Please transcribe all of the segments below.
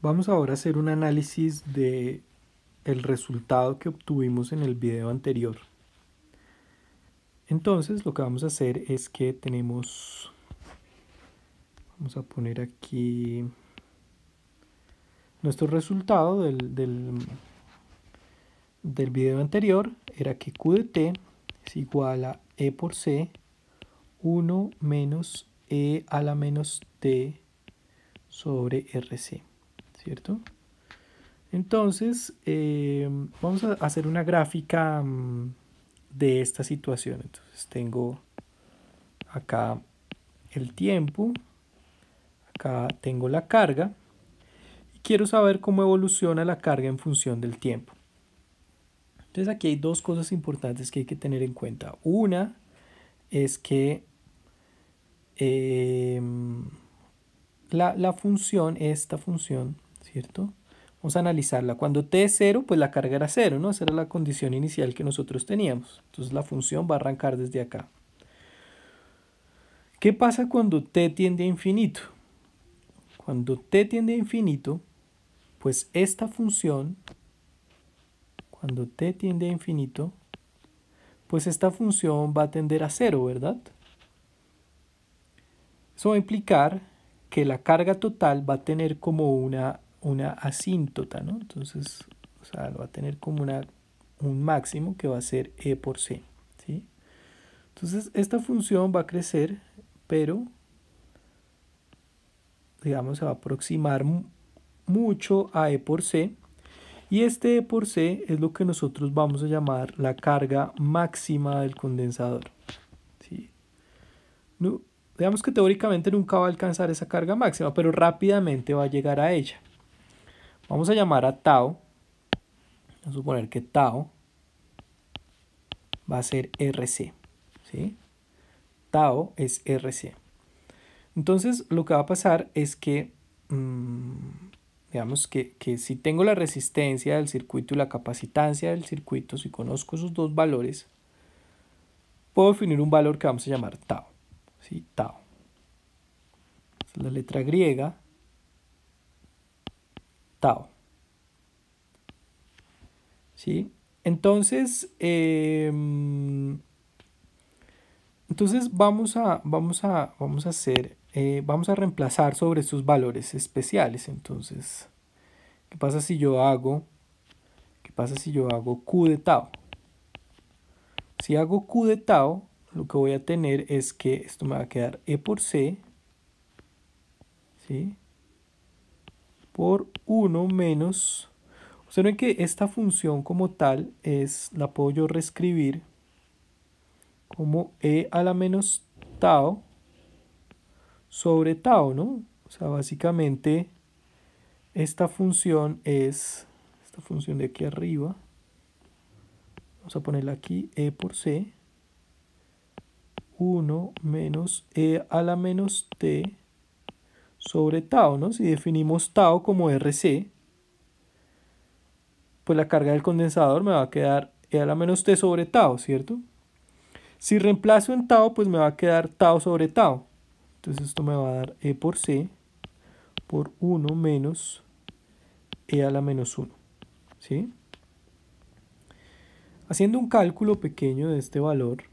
Vamos ahora a hacer un análisis de el resultado que obtuvimos en el video anterior. Entonces lo que vamos a hacer es que vamos a poner aquí nuestro resultado del video anterior era que Q de T es igual a E por C 1 menos E a la menos T sobre RC, ¿cierto? Entonces, vamos a hacer una gráfica de esta situación. Entonces, tengo acá el tiempo, acá tengo la carga, y quiero saber cómo evoluciona la carga en función del tiempo. Entonces, aquí hay dos cosas importantes que hay que tener en cuenta. Una es que la función, esta función, ¿cierto? Vamos a analizarla. Cuando t es 0, pues la carga era 0, ¿no? Esa era la condición inicial que nosotros teníamos. Entonces la función va a arrancar desde acá. ¿Qué pasa cuando t tiende a infinito? Cuando t tiende a infinito, pues esta función, cuando t tiende a infinito, pues esta función va a tender a 0, ¿verdad? Eso va a implicar que la carga total va a tener como una asíntota, ¿no? Entonces, o sea, va a tener como un máximo que va a ser E por C, ¿sí? Entonces, esta función va a crecer, pero, digamos, se va a aproximar mucho a E por C. Y este E por C es lo que nosotros vamos a llamar la carga máxima del condensador, ¿sí? No, digamos que teóricamente nunca va a alcanzar esa carga máxima, pero rápidamente va a llegar a ella. Vamos a llamar a tau. Vamos a suponer que tau va a ser RC, ¿sí? Tau es RC. Entonces lo que va a pasar es que, digamos que si tengo la resistencia del circuito y la capacitancia del circuito, si conozco esos dos valores, puedo definir un valor que vamos a llamar tau, ¿sí? Tau. Es la letra griega, tau. ¿Sí? Entonces, vamos a reemplazar sobre estos valores especiales. Entonces, ¿qué pasa si yo hago Q de tau? Si hago Q de tau, lo que voy a tener es que esto me va a quedar E por C, ¿sí? Por 1 menos. Observen que esta función como tal la puedo yo reescribir como E a la menos tau sobre tau, ¿no? O sea, básicamente esta función es esta función de aquí arriba. Vamos a ponerla aquí, E por C. 1 menos E a la menos T sobre tau, ¿no? Si definimos tau como RC, pues la carga del condensador me va a quedar E a la menos T sobre tau, ¿cierto? Si reemplazo en tau, pues me va a quedar tau sobre tau. Entonces esto me va a dar E por C por 1 menos E a la menos 1, ¿sí? Haciendo un cálculo pequeño de este valor,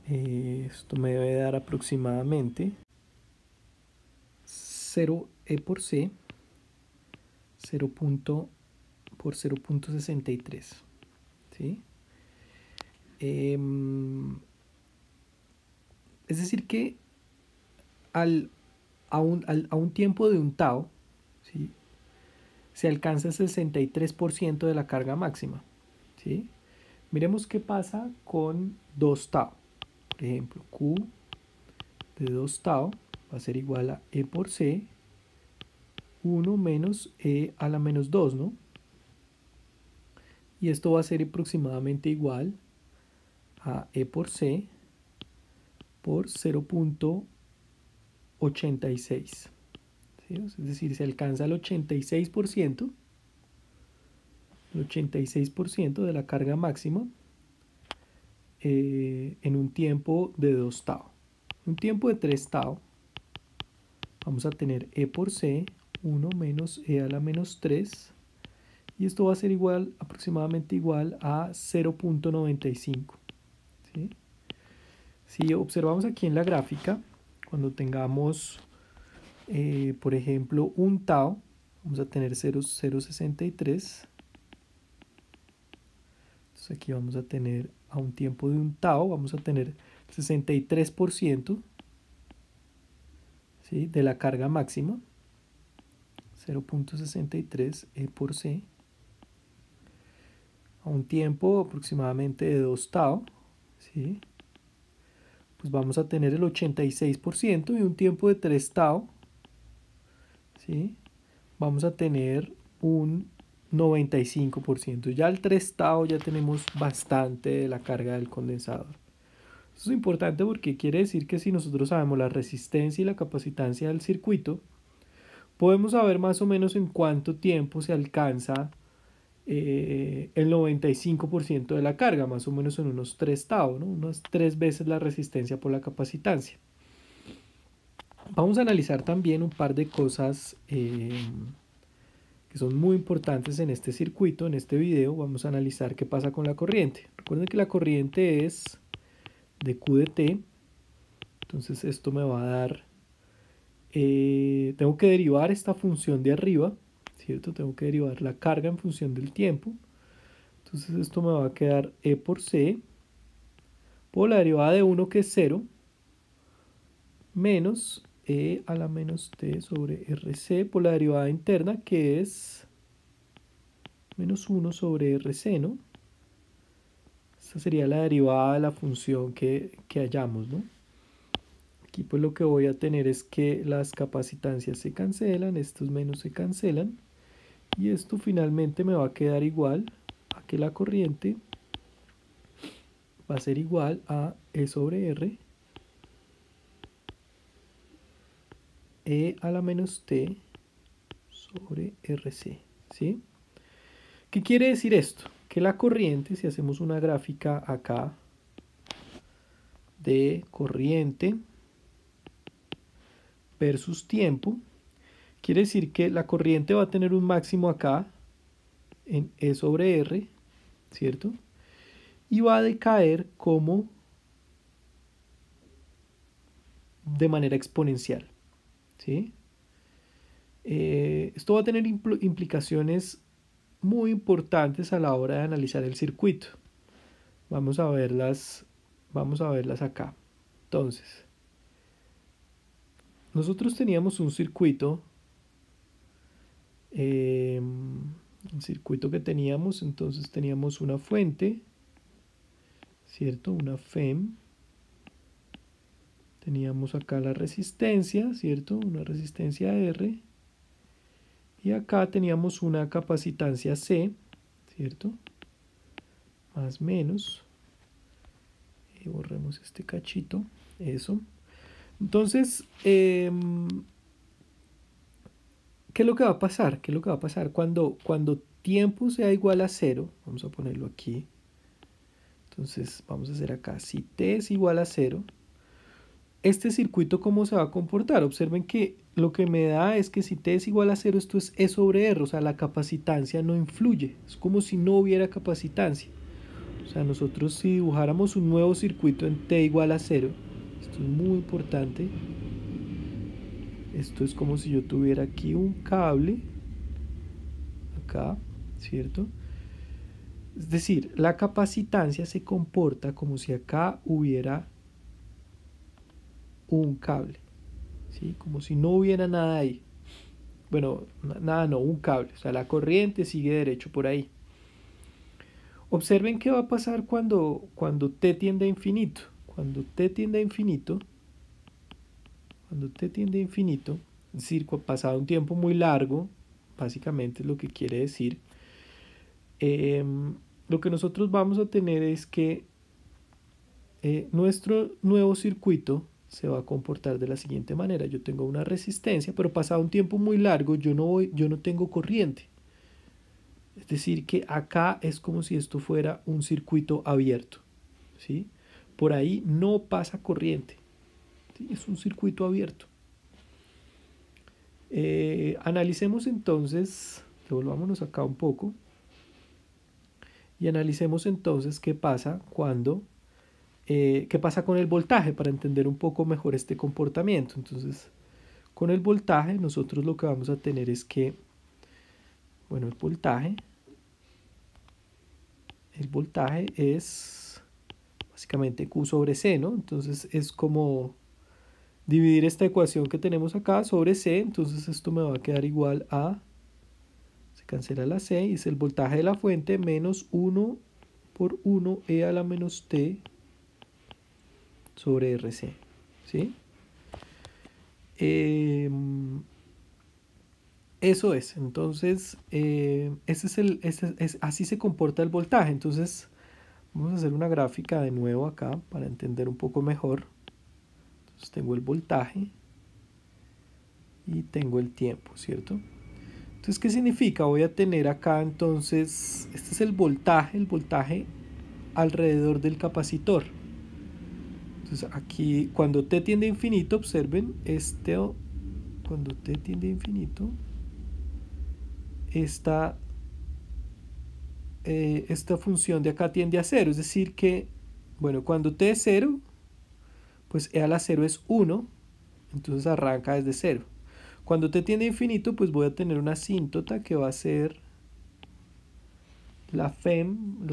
esto me debe dar aproximadamente 0 E por C 0 por 0.63, ¿sí? Es decir que a un tiempo de un tau, ¿sí?, se alcanza el 63% de la carga máxima, ¿sí? Miremos qué pasa con 2 tau. Por ejemplo, Q de 2 tau va a ser igual a E por C 1 menos E a la menos 2, ¿no? Y esto va a ser aproximadamente igual a E por C por 0.86. ¿Sí? Es decir, se alcanza el 86%, de la carga máxima en un tiempo de 2 tau. En un tiempo de 3 tau vamos a tener E por C 1 menos e a la menos 3, y esto va a ser igual, aproximadamente igual a 0.95. ¿Sí? Si observamos aquí en la gráfica, cuando tengamos, por ejemplo, un tau, vamos a tener 0,063. Entonces aquí vamos a tener, a un tiempo de un tau, vamos a tener 63%, ¿sí?, de la carga máxima, 0.63 E por C, a un tiempo aproximadamente de 2 tau, ¿sí?, pues vamos a tener el 86%, y un tiempo de 3 tau, ¿sí?, vamos a tener un 95%. Ya al 3 tau ya tenemos bastante de la carga del condensador. Esto es importante porque quiere decir que si nosotros sabemos la resistencia y la capacitancia del circuito, podemos saber más o menos en cuánto tiempo se alcanza el 95% de la carga, más o menos en unos 3 tau, ¿no? Unas 3 veces la resistencia por la capacitancia. Vamos a analizar también un par de cosas que son muy importantes en este circuito. En este video vamos a analizar qué pasa con la corriente. Recuerden que la corriente es de Q de T, entonces esto me va a dar, tengo que derivar esta función de arriba, ¿cierto? Tengo que derivar la carga en función del tiempo. Entonces esto me va a quedar E por C, por la derivada de 1 que es 0, menos E a la menos T sobre RC, por la derivada interna que es menos 1 sobre RC, ¿no? Esta sería la derivada de la función que hallamos, ¿no? Aquí pues lo que voy a tener es que las capacitancias se cancelan, estos menos se cancelan, y esto finalmente me va a quedar igual a que la corriente va a ser igual a E sobre R, E a la menos T sobre RC, ¿sí? ¿Qué quiere decir esto? Que la corriente, si hacemos una gráfica acá de corriente versus tiempo, quiere decir que la corriente va a tener un máximo acá en E sobre R, ¿cierto? Y va a decaer como de manera exponencial, ¿sí? Esto va a tener implicaciones muy importantes a la hora de analizar el circuito. Vamos a verlas acá. Entonces, nosotros teníamos un circuito, el circuito que teníamos, entonces teníamos una fuente, ¿cierto? Una FEM. Teníamos acá la resistencia, ¿cierto? Una resistencia R. Y acá teníamos una capacitancia C, ¿cierto? Más menos. Y borremos este cachito. Eso. Entonces, ¿qué es lo que va a pasar? ¿Qué es lo que va a pasar? Cuando tiempo sea igual a 0, vamos a ponerlo aquí. Entonces, vamos a hacer acá. Si t es igual a 0, este circuito, ¿cómo se va a comportar? Observen que lo que me da es que si t es igual a 0, esto es E sobre R, o sea, la capacitancia no influye. Es como si no hubiera capacitancia. O sea, nosotros si dibujáramos un nuevo circuito en t igual a 0, esto es muy importante. Esto es como si yo tuviera aquí un cable, acá, ¿cierto? Es decir, la capacitancia se comporta como si acá hubiera un cable, ¿sí? Como si no hubiera nada ahí. Bueno, nada no, un cable. O sea, la corriente sigue derecho por ahí. Observen qué va a pasar cuando t tiende a infinito. Cuando t tiende a infinito, es decir, pasado un tiempo muy largo, básicamente es lo que quiere decir, lo que nosotros vamos a tener es que nuestro nuevo circuito se va a comportar de la siguiente manera. Yo tengo una resistencia, pero pasado un tiempo muy largo yo no tengo corriente. Es decir, que acá es como si esto fuera un circuito abierto, ¿sí? Por ahí no pasa corriente, ¿sí? Es un circuito abierto. Analicemos entonces, devolvámonos acá un poco, y analicemos entonces qué pasa qué pasa con el voltaje para entender un poco mejor este comportamiento. Entonces, con el voltaje nosotros lo que vamos a tener es que, bueno, el voltaje es básicamente Q sobre C, ¿no? Entonces es como dividir esta ecuación que tenemos acá sobre C, entonces esto me va a quedar igual a, se cancela la C, y es el voltaje de la fuente menos 1 por 1 e a la menos t sobre RC, ¿sí? Eso es, entonces, así se comporta el voltaje. Entonces, vamos a hacer una gráfica de nuevo acá para entender un poco mejor. Entonces, tengo el voltaje y tengo el tiempo, ¿cierto? Entonces, ¿qué significa? Voy a tener acá, entonces, este es el voltaje alrededor del capacitor. Entonces, aquí, cuando t tiende a infinito, observen, cuando t tiende a infinito, esta función de acá tiende a 0, es decir que, bueno, cuando t es 0, pues e a la 0 es 1, entonces arranca desde 0. Cuando t tiende a infinito, pues voy a tener una asíntota que va a ser la FEM,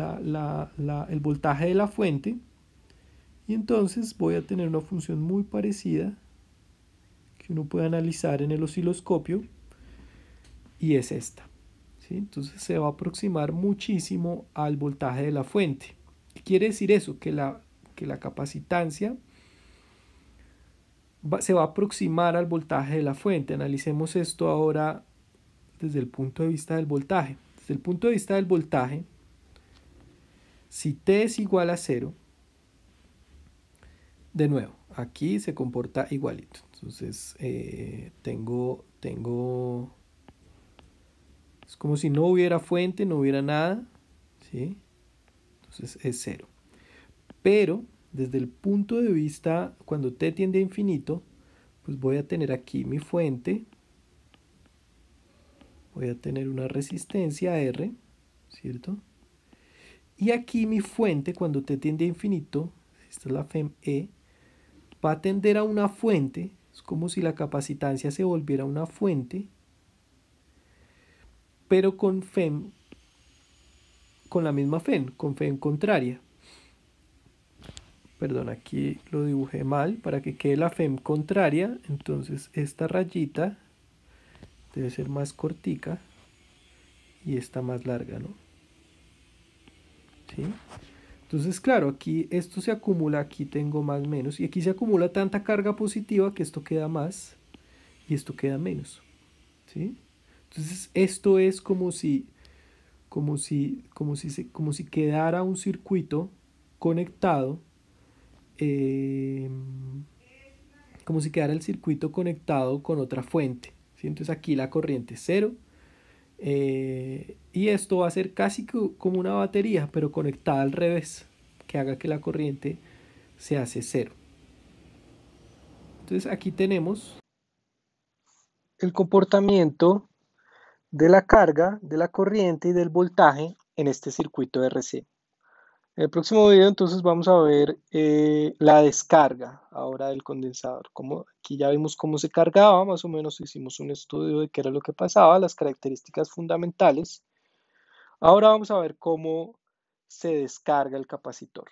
el voltaje de la fuente, y entonces voy a tener una función muy parecida que uno puede analizar en el osciloscopio, y es esta, ¿sí? Entonces se va a aproximar muchísimo al voltaje de la fuente. ¿Qué quiere decir eso? Que la capacitancia se va a aproximar al voltaje de la fuente. Analicemos esto ahora desde el punto de vista del voltaje. Desde el punto de vista del voltaje, si t es igual a 0, de nuevo, aquí se comporta igualito. Entonces, es como si no hubiera fuente, no hubiera nada, ¿sí? Entonces es 0. Pero, desde el punto de vista, cuando t tiende a infinito, pues voy a tener aquí mi fuente, voy a tener una resistencia R, ¿cierto? Y aquí mi fuente, cuando t tiende a infinito, esta es la FEM E, va a tender a una fuente, es como si la capacitancia se volviera una fuente, pero con FEM, con la misma FEM, con FEM contraria. Perdón, aquí lo dibujé mal, para que quede la FEM contraria, entonces esta rayita debe ser más cortica y esta más larga, ¿no? ¿Sí? Entonces, claro, aquí esto se acumula, aquí tengo más menos, y aquí se acumula tanta carga positiva que esto queda más y esto queda menos, ¿sí? Entonces, esto es como si quedara un circuito conectado, como si quedara el circuito conectado con otra fuente, ¿sí? Entonces aquí la corriente es 0, y esto va a ser casi como una batería, pero conectada al revés, que haga que la corriente se hace 0. Entonces aquí tenemos el comportamiento de la carga, de la corriente y del voltaje en este circuito RC. En el próximo video entonces vamos a ver la descarga ahora del condensador. Aquí ya vimos cómo se cargaba, más o menos hicimos un estudio de qué era lo que pasaba, las características fundamentales. Ahora vamos a ver cómo se descarga el capacitor.